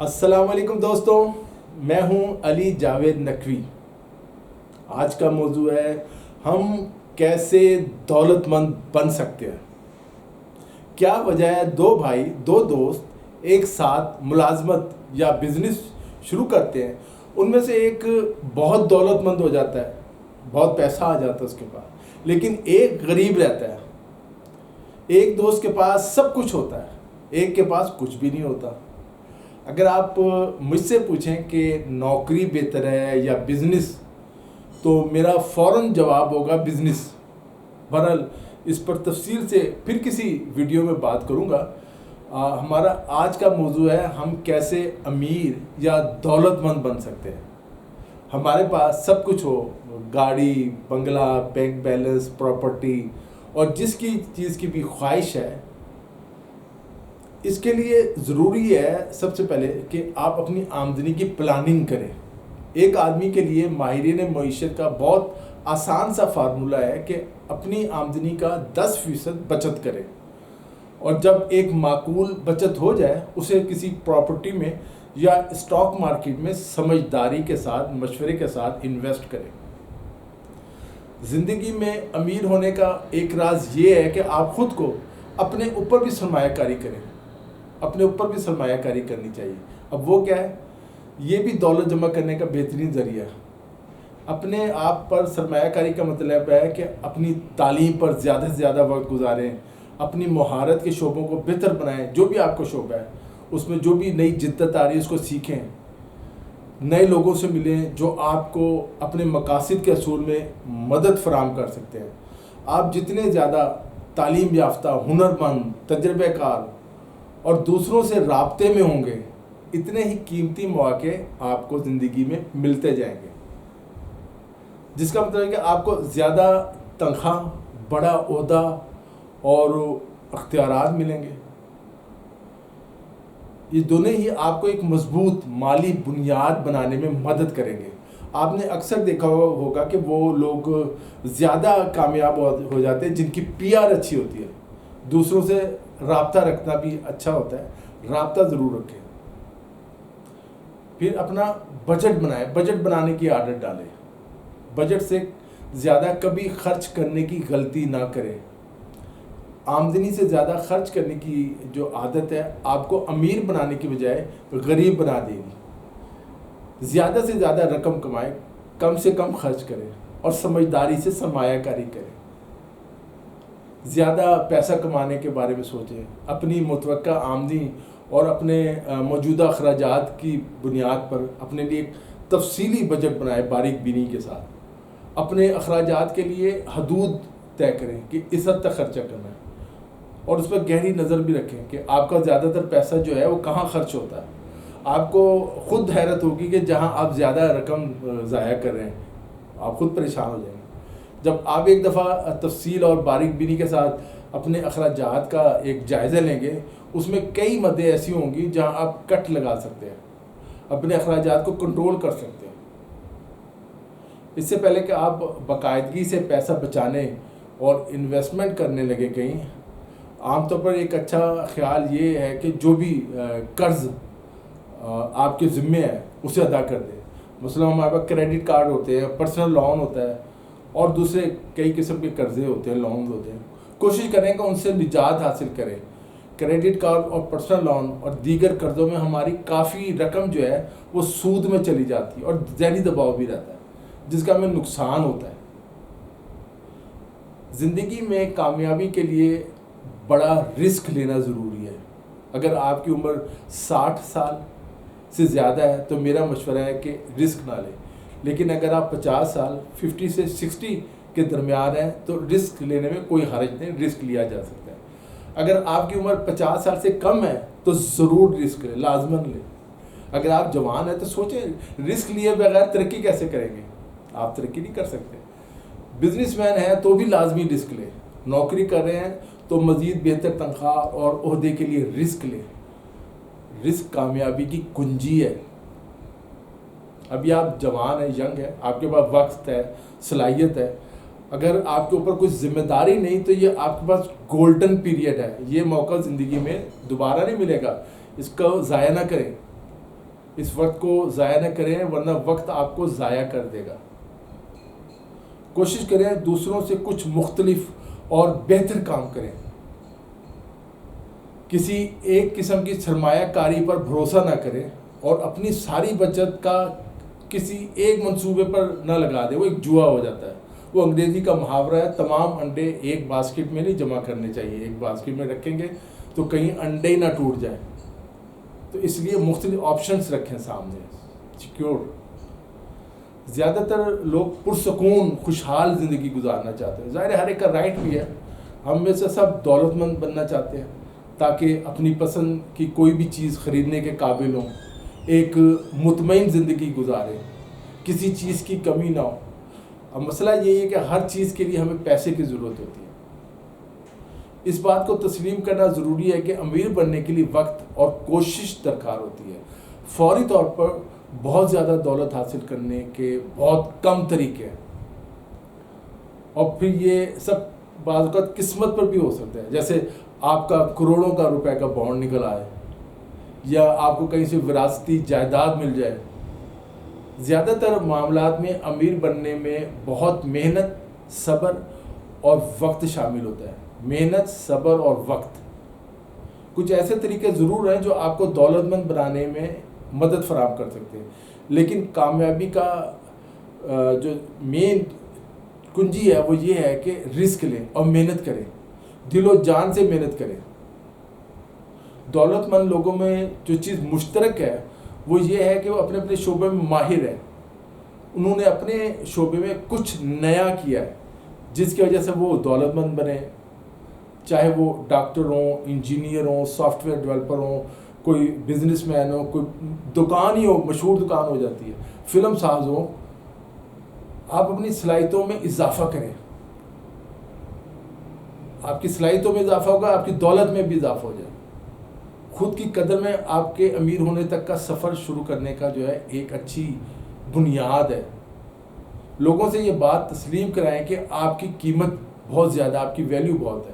السلام علیکم دوستوں، میں ہوں علی جاوید نقوی۔ آج کا موضوع ہے ہم کیسے دولت مند بن سکتے ہیں۔ کیا وجہ ہے دو دوست ایک ساتھ ملازمت یا بزنس شروع کرتے ہیں، ان میں سے ایک بہت دولت مند ہو جاتا ہے، بہت پیسہ آ جاتا ہے اس کے پاس، لیکن ایک غریب رہتا ہے۔ ایک دوست کے پاس سب کچھ ہوتا ہے، ایک کے پاس کچھ بھی نہیں ہوتا۔ اگر آپ مجھ سے پوچھیں کہ نوکری بہتر ہے یا بزنس، تو میرا فوراً جواب ہوگا بزنس۔ بہرحال اس پر تفصیل سے پھر کسی ویڈیو میں بات کروں گا۔ ہمارا آج کا موضوع ہے ہم کیسے امیر یا دولت مند بن سکتے ہیں۔ ہمارے پاس سب کچھ ہو، گاڑی، بنگلہ، بینک بیلنس، پراپرٹی، اور جس کی چیز کی بھی خواہش ہے، اس کے لیے ضروری ہے سب سے پہلے کہ آپ اپنی آمدنی کی پلاننگ کریں۔ ایک آدمی کے لیے ماہرین معیشت کا بہت آسان سا فارمولہ ہے کہ اپنی آمدنی کا 10% بچت کریں، اور جب ایک معقول بچت ہو جائے اسے کسی پراپرٹی میں یا اسٹاک مارکیٹ میں سمجھداری کے ساتھ، مشورے کے ساتھ انویسٹ کریں۔ زندگی میں امیر ہونے کا ایک راز یہ ہے کہ آپ خود کو اپنے اوپر بھی سرمایہ کاری کریں، اپنے اوپر بھی سرمایہ کاری کرنی چاہیے۔ اب وہ کیا ہے؟ یہ بھی دولت جمع کرنے کا بہترین ذریعہ ہے۔ اپنے آپ پر سرمایہ کاری کا مطلب ہے کہ اپنی تعلیم پر زیادہ سے زیادہ وقت گزاریں، اپنی مہارت کے شعبوں کو بہتر بنائیں، جو بھی آپ کو شعبہ ہے اس میں جو بھی نئی جدت آ رہی ہے اس کو سیکھیں، نئے لوگوں سے ملیں جو آپ کو اپنے مقاصد کے حصول میں مدد فراہم کر سکتے ہیں۔ آپ جتنے زیادہ تعلیم یافتہ، ہنرمند، تجربہ کار اور دوسروں سے رابطے میں ہوں گے، اتنے ہی قیمتی مواقع آپ کو زندگی میں ملتے جائیں گے، جس کا مطلب ہے کہ آپ کو زیادہ تنخواہ، بڑا عہدہ اور اختیارات ملیں گے۔ یہ دونوں ہی آپ کو ایک مضبوط مالی بنیاد بنانے میں مدد کریں گے۔ آپ نے اکثر دیکھا ہوگا کہ وہ لوگ زیادہ کامیاب ہو جاتے ہیں جن کی پی آر اچھی ہوتی ہے، دوسروں سے رابطہ رکھنا بھی اچھا ہوتا ہے، رابطہ ضرور رکھیں۔ پھر اپنا بجٹ بنائیں، بجٹ بنانے کی عادت ڈالیں، بجٹ سے زیادہ کبھی خرچ کرنے کی غلطی نہ کریں۔ آمدنی سے زیادہ خرچ کرنے کی جو عادت ہے آپ کو امیر بنانے کی بجائے غریب بنا دے گی۔ زیادہ سے زیادہ رقم کمائیں، کم سے کم خرچ کریں، اور سمجھداری سے سرمایہ کاری کریں۔ زیادہ پیسہ کمانے کے بارے میں سوچیں، اپنی متوقع آمدنی اور اپنے موجودہ اخراجات کی بنیاد پر اپنے لیے ایک تفصیلی بجٹ بنائیں باریک بینی کے ساتھ۔ اپنے اخراجات کے لیے حدود طے کریں کہ اس حد تک خرچہ کرنا ہے، اور اس پر گہری نظر بھی رکھیں کہ آپ کا زیادہ تر پیسہ جو ہے وہ کہاں خرچ ہوتا ہے۔ آپ کو خود حیرت ہوگی کہ جہاں آپ زیادہ رقم ضائع کر رہے ہیں آپ خود پریشان ہو جائیں گے۔ جب آپ ایک دفعہ تفصیل اور باریک بینی کے ساتھ اپنے اخراجات کا ایک جائزہ لیں گے، اس میں کئی مدیں ایسی ہوں گی جہاں آپ کٹ لگا سکتے ہیں، اپنے اخراجات کو کنٹرول کر سکتے ہیں۔ اس سے پہلے کہ آپ باقاعدگی سے پیسہ بچانے اور انویسٹمنٹ کرنے لگے کہیں، عام طور پر ایک اچھا خیال یہ ہے کہ جو بھی قرض آپ کے ذمے ہے اسے ادا کر دیں۔ مثلا ہمارے پاس کریڈٹ کارڈ ہوتے ہیں، پرسنل لون ہوتا ہے، اور دوسرے کئی قسم کے قرضے ہوتے ہیں، لونز ہوتے ہیں۔ کوشش کریں کہ ان سے نجات حاصل کریں۔ کریڈٹ کارڈ اور پرسنل لون اور دیگر قرضوں میں ہماری کافی رقم جو ہے وہ سود میں چلی جاتی ہے، اور ذہنی دباؤ بھی رہتا ہے جس کا ہمیں نقصان ہوتا ہے۔ زندگی میں کامیابی کے لیے بڑا رسک لینا ضروری ہے۔ اگر آپ کی عمر 60 سال سے زیادہ ہے تو میرا مشورہ ہے کہ رسک نہ لیں، لیکن اگر آپ 50 سال 50 سے 60 کے درمیان ہیں تو رسک لینے میں کوئی حرج نہیں، رسک لیا جا سکتا ہے۔ اگر آپ کی عمر 50 سال سے کم ہے تو ضرور رسک لیں، لازماً لیں۔ اگر آپ جوان ہیں تو سوچیں رسک لیے بغیر ترقی کیسے کریں گے؟ آپ ترقی نہیں کر سکتے۔ بزنس مین ہیں تو بھی لازمی رسک لیں، نوکری کر رہے ہیں تو مزید بہتر تنخواہ اور عہدے کے لیے رسک لیں۔ رسک کامیابی کی کنجی ہے۔ ابھی آپ جوان ہیں، ینگ ہیں، آپ کے پاس وقت ہے، صلاحیت ہے۔ اگر آپ کے اوپر کوئی ذمہ داری نہیں تو یہ آپ کے پاس گولڈن پیریڈ ہے، یہ موقع زندگی میں دوبارہ نہیں ملے گا، اس کو ضائع نہ کریں۔ اس وقت کو ضائع نہ کریں ورنہ وقت آپ کو ضائع کر دے گا. کوشش کریں دوسروں سے کچھ مختلف اور بہتر کام کریں. کسی ایک قسم کی سرمایہ کاری پر بھروسہ نہ کریں اور اپنی ساری بچت کا کسی ایک منصوبے پر نہ لگا دیں. وہ ایک جوا ہو جاتا ہے. وہ انگریزی کا محاورہ ہے، تمام انڈے ایک باسکٹ میں نہیں جمع کرنے چاہیے. ایک باسکٹ میں رکھیں گے تو کہیں انڈے ہی نہ ٹوٹ جائیں. تو اس لیے مختلف آپشنس رکھیں سامنے. سیکیور. زیادہ تر لوگ پرسکون خوشحال زندگی گزارنا چاہتے ہیں. ظاہر ہے ہر ایک کا رائٹ بھی ہے. ہم میں سے سب دولت مند بننا چاہتے ہیں تاکہ اپنی پسند کی کوئی بھی چیز خریدنے کے قابل ہوں، ایک مطمئن زندگی گزاریں، کسی چیز کی کمی نہ ہو. اب مسئلہ یہی ہے کہ ہر چیز کے لیے ہمیں پیسے کی ضرورت ہوتی ہے. اس بات کو تسلیم کرنا ضروری ہے کہ امیر بننے کے لیے وقت اور کوشش درکار ہوتی ہے. فوری طور پر بہت زیادہ دولت حاصل کرنے کے بہت کم طریقے ہیں، اور پھر یہ سب بعض اوقات قسمت پر بھی ہو سکتا ہے. جیسے آپ کا کروڑوں کا روپے کا بانڈ نکل آئے، یا آپ کو کہیں سے وراثتی جائیداد مل جائے. زیادہ تر معاملات میں امیر بننے میں بہت محنت، صبر اور وقت شامل ہوتا ہے. محنت، صبر اور وقت. کچھ ایسے طریقے ضرور ہیں جو آپ کو دولت مند بنانے میں مدد فراہم کر سکتے ہیں، لیکن کامیابی کا جو مین کنجی ہے وہ یہ ہے کہ رسک لیں اور محنت کریں، دل و جان سے محنت کریں. دولت مند لوگوں میں جو چیز مشترک ہے وہ یہ ہے کہ وہ اپنے اپنے شعبے میں ماہر ہیں. انہوں نے اپنے شعبے میں کچھ نیا کیا ہے جس کی وجہ سے وہ دولت مند بنے. چاہے وہ ڈاکٹر ہوں، انجینئر ہوں، سافٹ ویئر ڈیولپر ہوں، کوئی بزنس مین ہو، کوئی دکان ہی ہو، مشہور دکان ہو جاتی ہے، فلم ساز ہو. آپ اپنی صلاحیتوں میں اضافہ کریں. آپ کی صلاحیتوں میں اضافہ ہوگا، آپ کی دولت میں بھی اضافہ ہو جائے. خود کی قدر میں آپ کے امیر ہونے تک کا سفر شروع کرنے کا جو ہے ایک اچھی بنیاد ہے. لوگوں سے یہ بات تسلیم کرائیں کہ آپ کی قیمت بہت زیادہ، آپ کی ویلیو بہت ہے،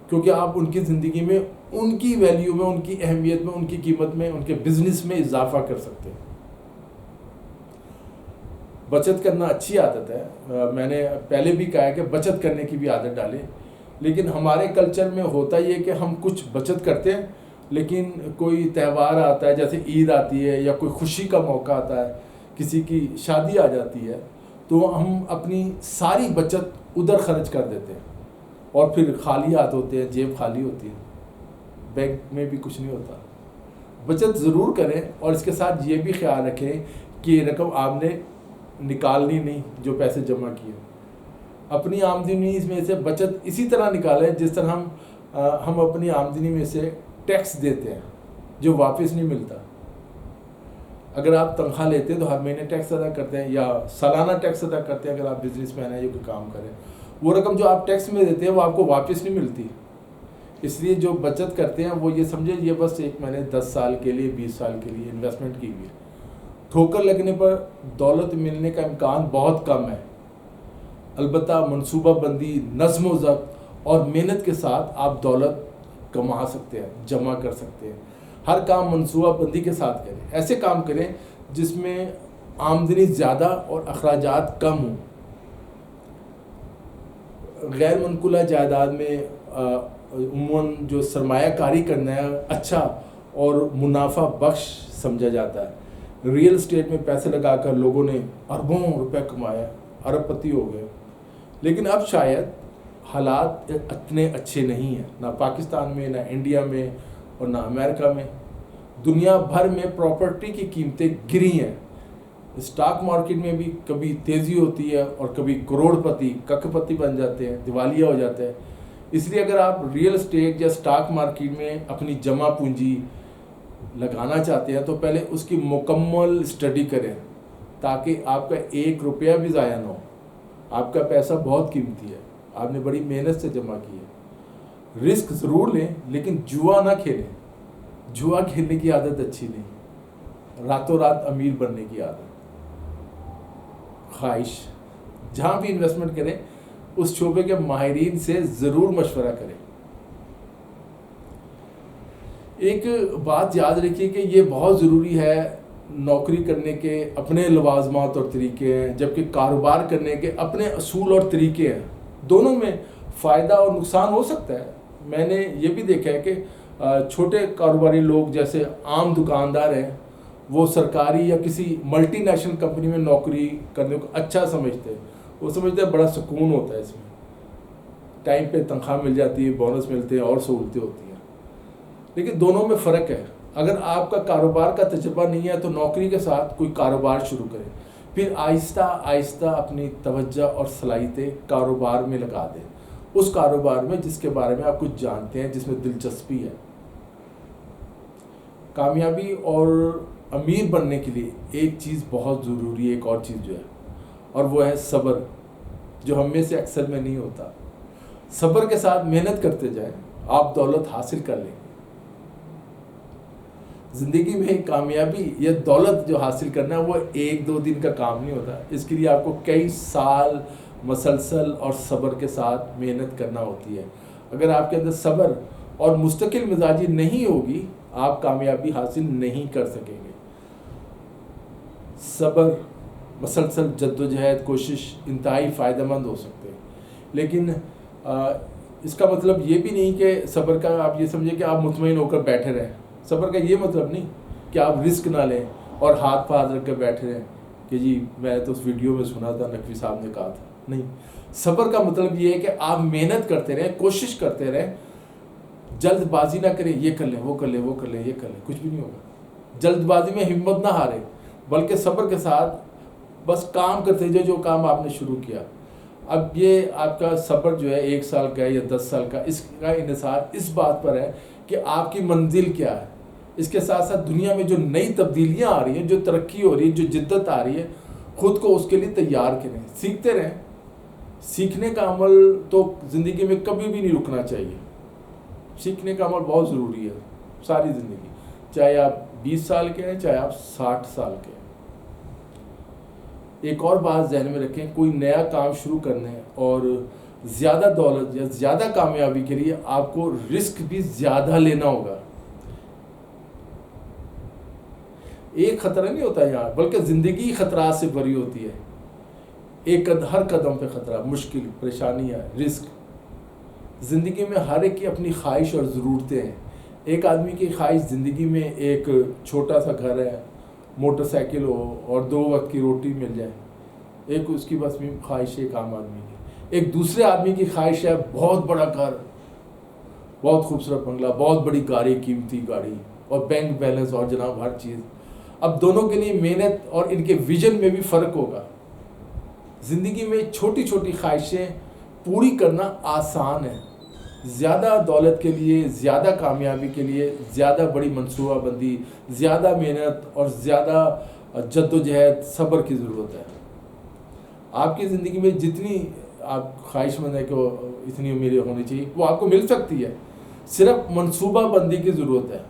کیونکہ آپ ان کی زندگی میں ان کی ویلیو میں، ان کی اہمیت میں، ان کی قیمت میں، ان کے بزنس میں اضافہ کر سکتے ہیں. بچت کرنا اچھی عادت ہے. میں نے پہلے بھی کہا ہے کہ بچت کرنے کی بھی عادت ڈالیں. لیکن ہمارے کلچر میں ہوتا یہ کہ ہم کچھ بچت کرتے ہیں، لیکن کوئی تہوار آتا ہے، جیسے عید آتی ہے یا کوئی خوشی کا موقع آتا ہے، کسی کی شادی آ جاتی ہے، تو ہم اپنی ساری بچت ادھر خرچ کر دیتے ہیں اور پھر خالی ہاتھ ہوتے ہیں، جیب خالی ہوتی ہے، بینک میں بھی کچھ نہیں ہوتا. بچت ضرور کریں اور اس کے ساتھ یہ بھی خیال رکھیں کہ یہ رقم آپ نے نکالنی نہیں جو پیسے جمع کیے. اپنی آمدنی میں سے بچت اسی طرح نکالیں جس طرح ہم اپنی آمدنی میں سے ٹیکس دیتے ہیں جو واپس نہیں ملتا. اگر آپ تنخواہ لیتے ہیں تو ہر مہینے ٹیکس ادا کرتے ہیں یا سالانہ ٹیکس ادا کرتے ہیں. اگر آپ بزنس مین ہیں یا کوئی کام کریں، وہ رقم جو آپ ٹیکس میں دیتے ہیں وہ آپ کو واپس نہیں ملتی. اس لیے جو بچت کرتے ہیں وہ یہ سمجھیں یہ بس ایک میں نے 10 سال کے لیے، 20 سال کے لیے انویسٹمنٹ کی ہوئی ہے. ٹھوکر لگنے پر دولت ملنے کا امکان بہت کم ہے. البتہ منصوبہ بندی، نظم و ضبط اور محنت کے ساتھ آپ دولت کما سکتے ہیں، جمع کر سکتے ہیں. ہر کام منصوبہ بندی کے ساتھ کریں. ایسے کام کریں جس میں آمدنی زیادہ اور اخراجات کم ہوں. غیر منقولہ جائیداد میں عموماً جو سرمایہ کاری کرنا ہے اچھا اور منافع بخش سمجھا جاتا ہے. ریئل اسٹیٹ میں پیسے لگا کر لوگوں نے اربوں روپے کمایا، ارب پتی ہو گئے. لیکن اب شاید حالات اتنے اچھے نہیں ہیں، نہ پاکستان میں، نہ انڈیا میں اور نہ امریکہ میں. دنیا بھر میں پراپرٹی کی قیمتیں گری ہیں. اسٹاک مارکیٹ میں بھی کبھی تیزی ہوتی ہے اور کبھی کروڑ پتی، کک پتی بن جاتے ہیں، دیوالیہ ہو جاتے ہیں. اس لیے اگر آپ ریئل اسٹیٹ یا اسٹاک مارکیٹ میں اپنی جمع پونجی لگانا چاہتے ہیں تو پہلے اس کی مکمل اسٹڈی کریں تاکہ آپ کا 1 روپیہ بھی ضائع نہ ہو. آپ کا پیسہ بہت قیمتی ہے، آپ نے بڑی محنت سے جمع کی ہے. رسک ضرور لیں لیکن جوا نہ کھیلیں. جوا کھیلنے کی عادت اچھی نہیں، راتوں رات امیر بننے کی عادت. خواہش جہاں بھی انویسٹمنٹ کریں اس شعبے کے ماہرین سے ضرور مشورہ کریں. ایک بات یاد رکھیے کہ یہ بہت ضروری ہے نوکری کرنے کے اپنے لوازمات اور طریقے ہیں، جبکہ کاروبار کرنے کے اپنے اصول اور طریقے ہیں. دونوں میں فائدہ اور نقصان ہو سکتا ہے. میں نے یہ بھی دیکھا ہے کہ چھوٹے کاروباری لوگ جیسے عام دکاندار ہیں، وہ سرکاری یا کسی ملٹی نیشنل کمپنی میں نوکری کرنے کو اچھا سمجھتے ہیں. وہ سمجھتے ہیں بڑا سکون ہوتا ہے اس میں، ٹائم پہ تنخواہ مل جاتی ہے، بونس ملتے ہیں اور سہولتیں ہوتی ہیں. لیکن دونوں میں فرق ہے. اگر آپ کا کاروبار کا تجربہ نہیں ہے تو نوکری کے ساتھ کوئی کاروبار شروع کریں، پھر آہستہ آہستہ اپنی توجہ اور صلاحیتیں کاروبار میں لگا دیں، اس کاروبار میں جس کے بارے میں آپ کچھ جانتے ہیں، جس میں دلچسپی ہے. کامیابی اور امیر بننے کے لیے ایک چیز بہت ضروری ہے، ایک اور چیز جو ہے، اور وہ ہے صبر، جو ہم میں سے اکثر میں نہیں ہوتا. صبر کے ساتھ محنت کرتے جائیں، آپ دولت حاصل کر لیں گے. زندگی میں کامیابی یا دولت جو حاصل کرنا ہے وہ ایک دو دن کا کام نہیں ہوتا. اس کے لیے آپ کو کئی سال مسلسل اور صبر کے ساتھ محنت کرنا ہوتی ہے. اگر آپ کے اندر صبر اور مستقل مزاجی نہیں ہوگی، آپ کامیابی حاصل نہیں کر سکیں گے. صبر، مسلسل جدوجہد، کوشش انتہائی فائدہ مند ہو سکتے ہیں. لیکن اس کا مطلب یہ بھی نہیں کہ صبر کا آپ یہ سمجھیں کہ آپ مطمئن ہو کر بیٹھے رہیں. صبر کا یہ مطلب نہیں کہ آپ رسک نہ لیں اور ہاتھ پہ ہاتھ رکھ کے بیٹھے رہیں کہ جی میں تو اس ویڈیو میں سنا تھا، نقوی صاحب نے کہا تھا. نہیں، صبر کا مطلب یہ ہے کہ آپ محنت کرتے رہیں، کوشش کرتے رہیں، جلد بازی نہ کریں، یہ کر لیں، وہ کر لیں، وہ کر لیں، یہ کر لیں، کچھ بھی نہیں ہوگا. جلد بازی میں ہمت نہ ہاریں، بلکہ صبر کے ساتھ بس کام کرتے جائیں جو کام آپ نے شروع کیا. اب یہ آپ کا صبر جو ہے 1 سال کا یا 10 سال کا، اس کا انحصار اس بات پر ہے کہ آپ کی منزل کیا ہے. اس کے ساتھ ساتھ دنیا میں جو نئی تبدیلیاں آ رہی ہیں، جو ترقی ہو رہی ہے، جو جدت آ رہی ہے، خود کو اس کے لیے تیار کریں، سیکھتے رہیں. سیکھنے کا عمل تو زندگی میں کبھی بھی نہیں رکنا چاہیے. سیکھنے کا عمل بہت ضروری ہے ساری زندگی، چاہے آپ 20 سال کے ہیں، چاہے آپ 60 سال کے ہیں. ایک اور بات ذہن میں رکھیں، کوئی نیا کام شروع کرنے اور زیادہ دولت یا زیادہ کامیابی کے لیے آپ کو رسک بھی زیادہ لینا ہوگا. ایک خطرہ نہیں ہوتا یہاں، بلکہ زندگی خطرات سے بھری ہوتی ہے. ہر قدم پہ خطرہ، مشکل، پریشانیاں، رسک. زندگی میں ہر ایک کی اپنی خواہش اور ضرورتیں ہیں. ایک آدمی کی خواہش زندگی میں ایک چھوٹا سا گھر ہے، موٹر سائیکل ہو اور 2 وقت کی روٹی مل جائے. ایک اس کی بس خواہش ہے ایک عام آدمی کی. ایک دوسرے آدمی کی خواہش ہے بہت بڑا گھر، بہت خوبصورت بنگلہ، بہت بڑی گاڑی، قیمتی گاڑی اور بینک بیلنس اور جناب ہر چیز. اب دونوں کے لیے محنت اور ان کے ویژن میں بھی فرق ہوگا. زندگی میں چھوٹی چھوٹی خواہشیں پوری کرنا آسان ہے. زیادہ دولت کے لیے، زیادہ کامیابی کے لیے زیادہ بڑی منصوبہ بندی، زیادہ محنت اور زیادہ جد و جہد، صبر کی ضرورت ہے. آپ کی زندگی میں جتنی آپ خواہش مند ہے کہ اتنی امیدیں ہونی چاہیے، وہ آپ کو مل سکتی ہے. صرف منصوبہ بندی کی ضرورت ہے.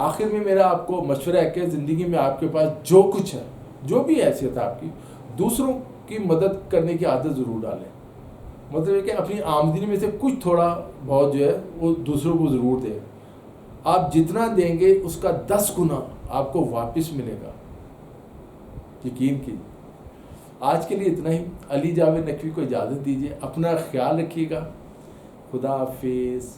آخر میں میرا آپ کو مشورہ ہے کہ زندگی میں آپ کے پاس جو کچھ ہے، جو بھی حیثیت ہے آپ کی، دوسروں کی مدد کرنے کی عادت ضرور ڈالیں. مطلب ہے کہ اپنی آمدنی میں سے کچھ تھوڑا بہت جو ہے وہ دوسروں کو ضرور دیں. آپ جتنا دیں گے اس کا 10 گنا آپ کو واپس ملے گا، یقین کیجیے. آج کے لیے اتنا ہی. علی جاوید نقوی کو اجازت دیجیے. اپنا خیال رکھیے گا. خدا حافظ.